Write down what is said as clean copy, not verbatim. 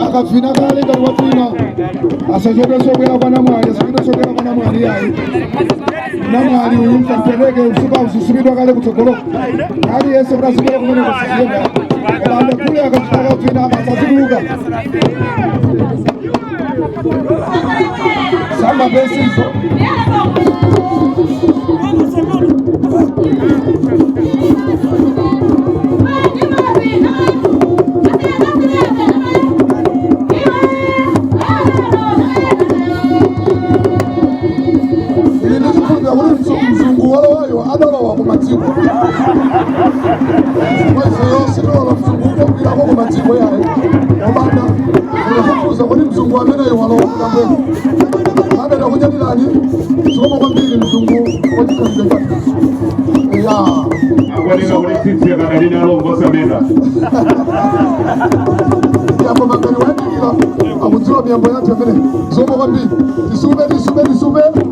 akafina kale kalwafina asazokesokera kwa namwali asakitosokera kwa namwali yayi namwali uyu mtampereke usuka ususubidwa kale kutsogoloka kali yese kutasubira kumene kusiyenda obande kule akafina akasazikuluka samba besizo mzungu wala wayo adala wa kumatiko mwese yose ndola mzungu kumbira kwa kumatiko yae obanda unafukuza kuni mzungu wamena yuwalo wakudambwe abeda kujadilani sikomo kwa mbili mzungu wajikanjeka ya akwalika kuli sisi ya kanadina longo samena yambo makani wadikila akuziwa miyambo yate mene sikomo kwa mbili disube